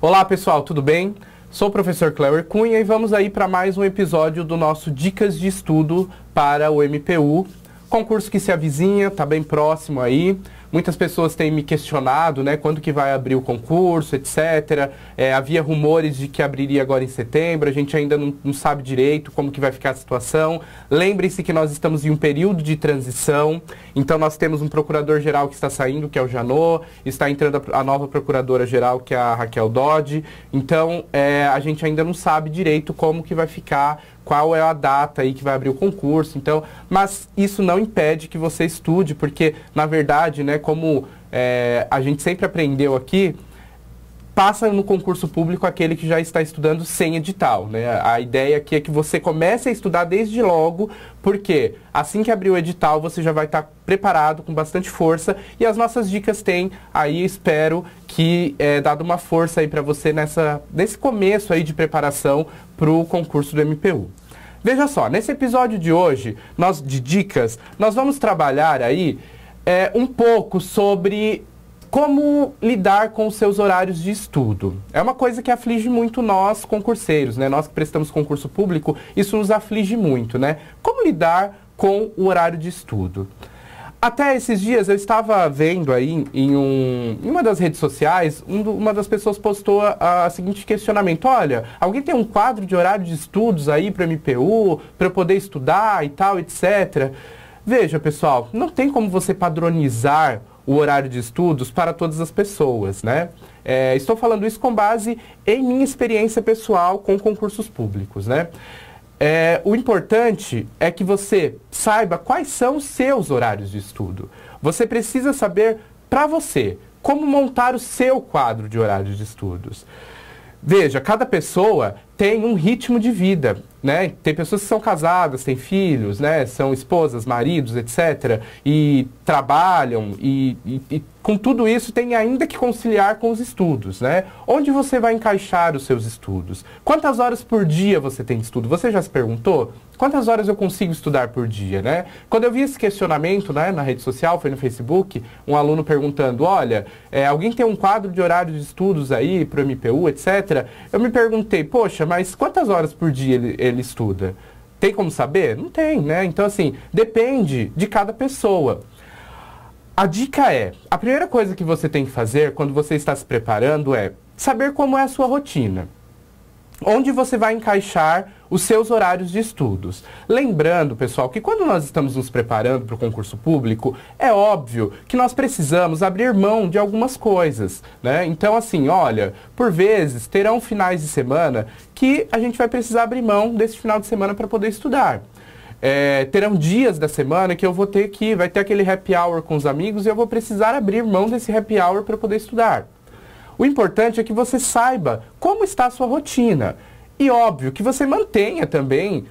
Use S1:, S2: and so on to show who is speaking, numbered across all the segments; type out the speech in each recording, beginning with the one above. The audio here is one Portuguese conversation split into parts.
S1: Olá pessoal, tudo bem? Sou o professor Cléber Cunha e vamos aí para mais um episódio do nosso Dicas de Estudo para o MPU. Concurso que se avizinha, está bem próximo aí. Muitas pessoas têm me questionado, né, quando que vai abrir o concurso, etc. Havia rumores de que abriria agora em setembro, a gente ainda não sabe direito como que vai ficar a situação. Lembrem-se que nós estamos em um período de transição, então nós temos um procurador-geral que está saindo, que é o Janot, está entrando a nova procuradora-geral, que é a Raquel Dodge. Então, a gente ainda não sabe direito como que vai ficar, qual é a data aí que vai abrir o concurso, então, mas isso não impede que você estude, porque, na verdade, né, como a gente sempre aprendeu aqui, passa no concurso público aquele que já está estudando sem edital, né? A ideia aqui é que você comece a estudar desde logo, porque assim que abrir o edital você já vai estar preparado com bastante força e as nossas dicas têm aí, espero que dado uma força aí para você nesse começo aí de preparação para o concurso do MPU. Veja só, nesse episódio de hoje, de dicas, nós vamos trabalhar aí um pouco sobre como lidar com os seus horários de estudo. É uma coisa que aflige muito nós, concurseiros, né? Nós que prestamos concurso público, isso nos aflige muito, né? Como lidar com o horário de estudo? Até esses dias eu estava vendo aí em uma das redes sociais, uma das pessoas postou a seguinte questionamento: olha, alguém tem um quadro de horário de estudos aí para o MPU, para eu poder estudar e tal, etc. Veja, pessoal, não tem como você padronizar o horário de estudos para todas as pessoas, né? Estou falando isso com base em minha experiência pessoal com concursos públicos, né? O importante é que você saiba quais são os seus horários de estudo. Você precisa saber, para você, como montar o seu quadro de horários de estudos. Veja, cada pessoa tem um ritmo de vida, né? Tem pessoas que são casadas, têm filhos, né? São esposas, maridos, etc. E trabalham e com tudo isso tem ainda que conciliar com os estudos, né? Onde você vai encaixar os seus estudos? Quantas horas por dia você tem de estudo? Você já se perguntou? Quantas horas eu consigo estudar por dia, né? Quando eu vi esse questionamento, né, na rede social, foi no Facebook, um aluno perguntando, olha, alguém tem um quadro de horário de estudos aí para o MPU, etc. Eu me perguntei, poxa, mas quantas horas por dia ele estuda? Tem como saber? Não tem, né? Então, assim, depende de cada pessoa. A dica a primeira coisa que você tem que fazer quando você está se preparando é saber como é a sua rotina. Onde você vai encaixar os seus horários de estudos. Lembrando, pessoal, que quando nós estamos nos preparando para o concurso público, é óbvio que nós precisamos abrir mão de algumas coisas, né? Então, assim, olha, por vezes terão finais de semana que a gente vai precisar abrir mão desse final de semana para poder estudar. Terão dias da semana que vai ter aquele happy hour com os amigos e eu vou precisar abrir mão desse happy hour para poder estudar. O importante é que você saiba como está a sua rotina. E óbvio que você mantenha também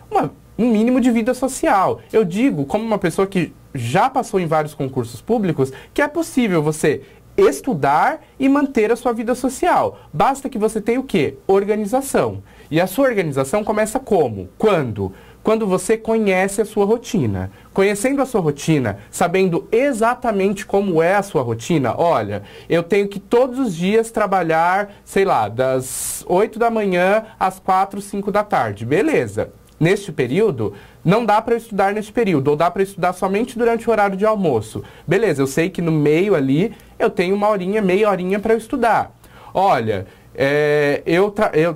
S1: um mínimo de vida social. Eu digo, como uma pessoa que já passou em vários concursos públicos, que é possível você estudar e manter a sua vida social. Basta que você tenha o quê? Organização. E a sua organização começa como? Quando você conhece a sua rotina. Conhecendo a sua rotina, sabendo exatamente como é a sua rotina, olha, eu tenho que todos os dias trabalhar, sei lá, das 8 da manhã às 4, 5 da tarde. Beleza. Neste período, não dá para eu estudar neste período, ou dá para estudar somente durante o horário de almoço. Beleza, eu sei que no meio ali eu tenho meia horinha para eu estudar. Olha,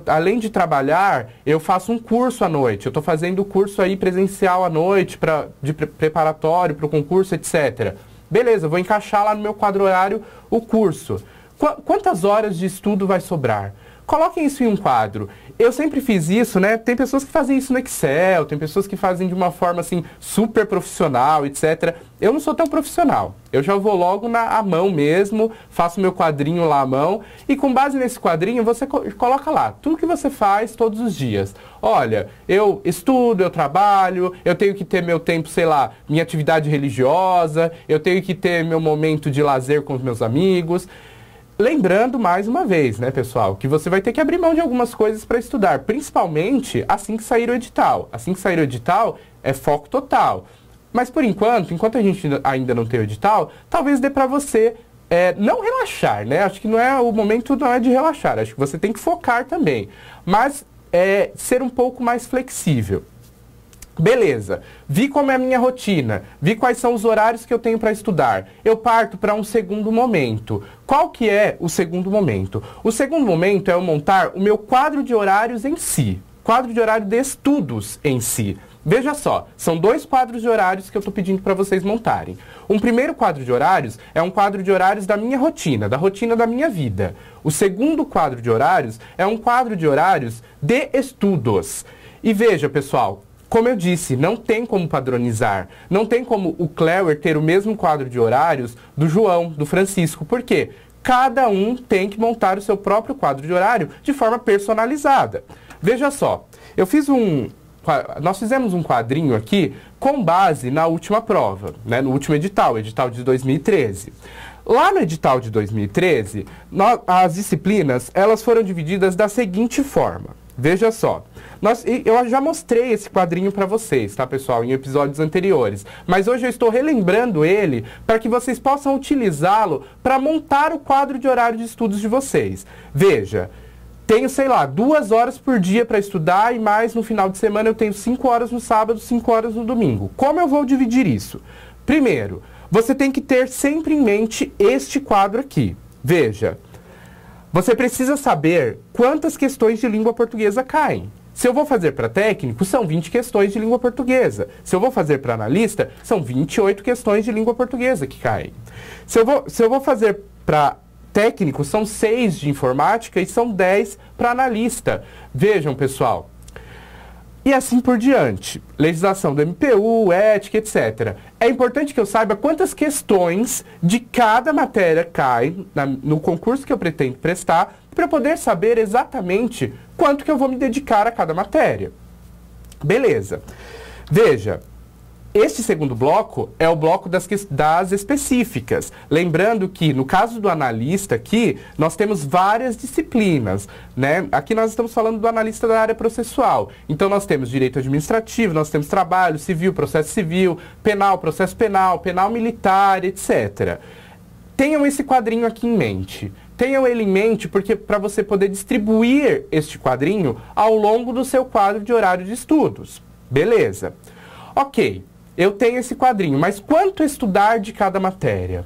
S1: além de trabalhar, eu faço um curso à noite. Eu estou fazendo curso aí presencial à noite, preparatório para o concurso, etc. Beleza, vou encaixar lá no meu quadro horário o curso. Quantas horas de estudo vai sobrar? Coloquem isso em um quadro. Eu sempre fiz isso, né? Tem pessoas que fazem isso no Excel, tem pessoas que fazem de uma forma assim super profissional, etc. Eu não sou tão profissional. Eu já vou logo à mão mesmo, faço meu quadrinho lá à mão e com base nesse quadrinho você coloca lá tudo que você faz todos os dias. Olha, eu estudo, eu trabalho, eu tenho que ter meu tempo, sei lá, minha atividade religiosa, eu tenho que ter meu momento de lazer com os meus amigos. Lembrando, mais uma vez, né, pessoal, que você vai ter que abrir mão de algumas coisas para estudar, principalmente assim que sair o edital. Assim que sair o edital, é foco total. Mas, por enquanto a gente ainda não tem o edital, talvez dê para você não relaxar, né? Acho que o momento não é de relaxar, acho que você tem que focar também, mas ser um pouco mais flexível. Beleza, vi como é a minha rotina, vi quais são os horários que eu tenho para estudar. Eu parto para um segundo momento. Qual que é o segundo momento? O segundo momento é eu montar o meu quadro de horários em si, quadro de horário de estudos em si. Veja só, são 2 quadros de horários que eu estou pedindo para vocês montarem. Um primeiro quadro de horários é um quadro de horários da minha rotina, da rotina da minha vida. O segundo quadro de horários é um quadro de horários de estudos. E veja, pessoal, como eu disse, não tem como padronizar. Não tem como o Clewer ter o mesmo quadro de horários do João, do Francisco. Por quê? Cada um tem que montar o seu próprio quadro de horário de forma personalizada. Veja só, nós fizemos um quadrinho aqui com base na última prova, né, no último edital de 2013. Lá no edital de 2013, as disciplinas elas foram divididas da seguinte forma. Veja só. Eu já mostrei esse quadrinho para vocês, tá, pessoal, em episódios anteriores. Mas hoje eu estou relembrando ele para que vocês possam utilizá-lo para montar o quadro de horário de estudos de vocês. Veja, tenho, sei lá, 2 horas por dia para estudar e mais no final de semana eu tenho 5 horas no sábado, 5 horas no domingo. Como eu vou dividir isso? Primeiro, você tem que ter sempre em mente este quadro aqui. Veja, você precisa saber quantas questões de língua portuguesa caem. Se eu vou fazer para técnico, são 20 questões de língua portuguesa. Se eu vou fazer para analista, são 28 questões de língua portuguesa que caem. Se eu vou fazer para técnico, são 6 de informática e são 10 para analista. Vejam, pessoal. E assim por diante. Legislação do MPU, ética, etc. É importante que eu saiba quantas questões de cada matéria caem no concurso que eu pretendo prestar, para eu poder saber exatamente quanto que eu vou me dedicar a cada matéria. Beleza. Veja, este segundo bloco é o bloco das específicas. Lembrando que, no caso do analista aqui, nós temos várias disciplinas, né? Aqui nós estamos falando do analista da área processual. Então, nós temos direito administrativo, nós temos trabalho, civil, processo civil, penal, processo penal, penal militar, etc. Tenham esse quadrinho aqui em mente. Tenham ele em mente porque para você poder distribuir este quadrinho ao longo do seu quadro de horário de estudos. Beleza. Ok, eu tenho esse quadrinho, mas quanto estudar de cada matéria?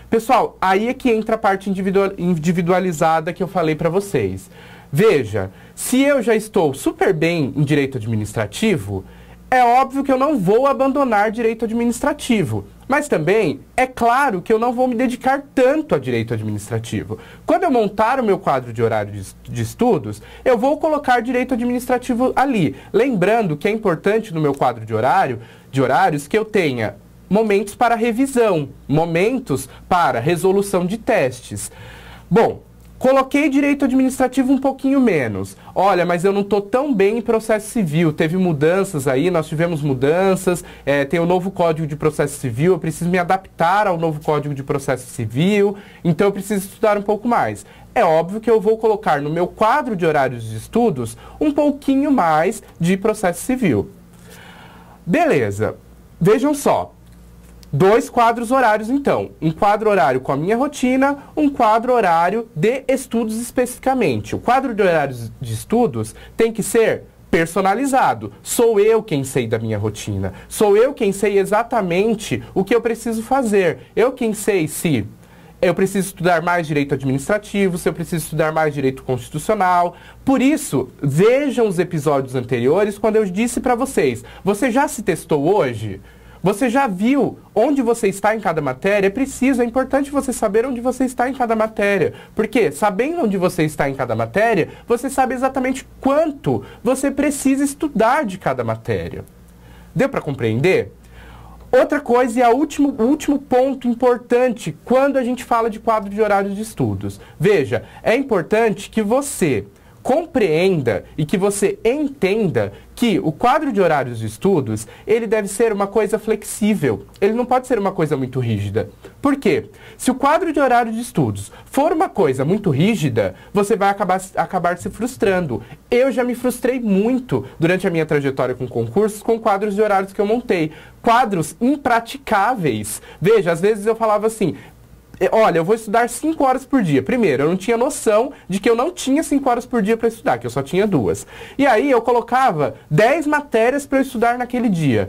S1: Pessoal, aí é que entra a parte individualizada que eu falei para vocês. Veja, se eu já estou super bem em direito administrativo, é óbvio que eu não vou abandonar direito administrativo. Mas também é claro que eu não vou me dedicar tanto a direito administrativo. Quando eu montar o meu quadro de horário de estudos, eu vou colocar direito administrativo ali. Lembrando que é importante no meu quadro de horários que eu tenha momentos para revisão, momentos para resolução de testes. Bom, coloquei direito administrativo um pouquinho menos. Olha, mas eu não estou tão bem em processo civil. Teve mudanças aí, nós tivemos mudanças. Tem o novo Código de Processo Civil, eu preciso me adaptar ao novo Código de Processo Civil, então eu preciso estudar um pouco mais. É óbvio que eu vou colocar no meu quadro de horários de estudos um pouquinho mais de processo civil. Beleza. Vejam só. 2 quadros horários, então. Um quadro horário com a minha rotina, um quadro horário de estudos especificamente. O quadro de horários de estudos tem que ser personalizado. Sou eu quem sei da minha rotina. Sou eu quem sei exatamente o que eu preciso fazer. Eu quem sei se eu preciso estudar mais direito administrativo, se eu preciso estudar mais direito constitucional. Por isso, vejam os episódios anteriores quando eu disse para vocês, você já se testou hoje? Você já viu onde você está em cada matéria? É importante você saber onde você está em cada matéria. Porque, sabendo onde você está em cada matéria, você sabe exatamente quanto você precisa estudar de cada matéria. Deu para compreender? Outra coisa e o último ponto importante quando a gente fala de quadro de horários de estudos. Veja, é importante que você compreenda e que você entenda que o quadro de horários de estudos, ele deve ser uma coisa flexível. Ele não pode ser uma coisa muito rígida. Por quê? Se o quadro de horário de estudos for uma coisa muito rígida, você vai acabar se frustrando. Eu já me frustrei muito durante a minha trajetória com concursos, com quadros de horários que eu montei. Quadros impraticáveis. Veja, às vezes eu falava assim, olha, eu vou estudar 5 horas por dia. Primeiro, eu não tinha noção de que eu não tinha 5 horas por dia para estudar, que eu só tinha 2. E aí eu colocava 10 matérias para eu estudar naquele dia.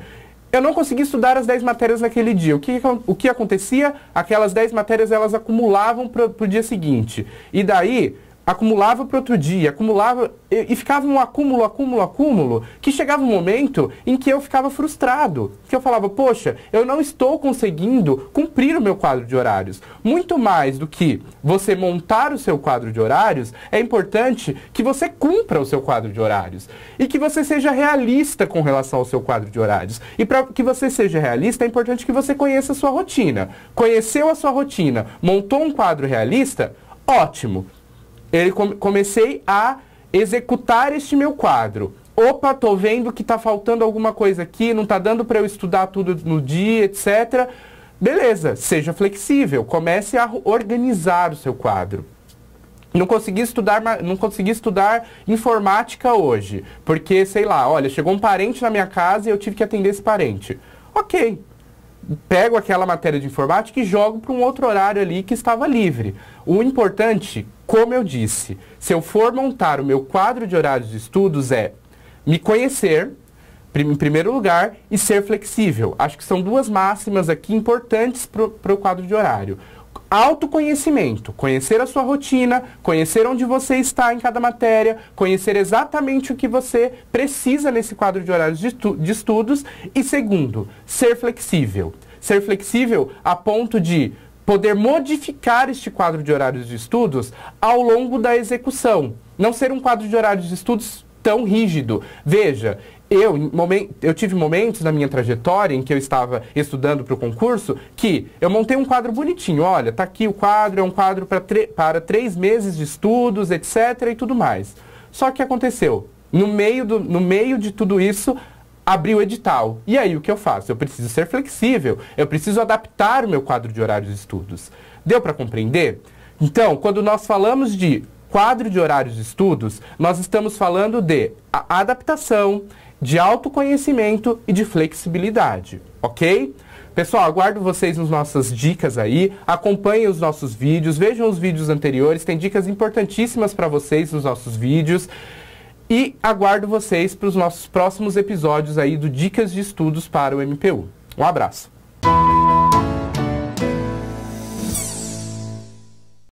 S1: Eu não conseguia estudar as 10 matérias naquele dia. O que acontecia? Aquelas 10 matérias, elas acumulavam para o dia seguinte. E daí, acumulava para outro dia, acumulava, e ficava um acúmulo, que chegava um momento em que eu ficava frustrado. Que eu falava, poxa, eu não estou conseguindo cumprir o meu quadro de horários. Muito mais do que você montar o seu quadro de horários, é importante que você cumpra o seu quadro de horários. E que você seja realista com relação ao seu quadro de horários. E para que você seja realista, é importante que você conheça a sua rotina. Conheceu a sua rotina, montou um quadro realista, ótimo. Comecei a executar este meu quadro. Opa, tô vendo que tá faltando alguma coisa aqui, não tá dando para eu estudar tudo no dia, etc. Beleza, seja flexível, comece a organizar o seu quadro. Não consegui estudar informática hoje, porque, sei lá, olha, chegou um parente na minha casa e eu tive que atender esse parente. Ok. Pego aquela matéria de informática e jogo para um outro horário ali que estava livre. O importante, como eu disse, se eu for montar o meu quadro de horários de estudos, é me conhecer, em primeiro lugar, e ser flexível. Acho que são duas máximas aqui importantes para o quadro de horário. Autoconhecimento, conhecer a sua rotina, conhecer onde você está em cada matéria, conhecer exatamente o que você precisa nesse quadro de horários de estudos. E segundo, ser flexível. Ser flexível a ponto de poder modificar este quadro de horários de estudos ao longo da execução. Não ser um quadro de horários de estudos tão rígido. Veja, eu tive momentos na minha trajetória em que eu estava estudando para o concurso que eu montei um quadro bonitinho. Olha, tá aqui o quadro, é um quadro para 3 meses de estudos, etc. e tudo mais. Só que aconteceu, no meio de tudo isso, abriu o edital. E aí o que eu faço? Eu preciso ser flexível, eu preciso adaptar o meu quadro de horários de estudos. Deu para compreender? Então, quando nós falamos de quadro de horários de estudos, nós estamos falando de adaptação, de autoconhecimento e de flexibilidade, ok? Pessoal, aguardo vocês nas nossas dicas aí, acompanhem os nossos vídeos, vejam os vídeos anteriores, tem dicas importantíssimas para vocês nos nossos vídeos. E aguardo vocês para os nossos próximos episódios aí do Dicas de Estudos para o MPU. Um abraço!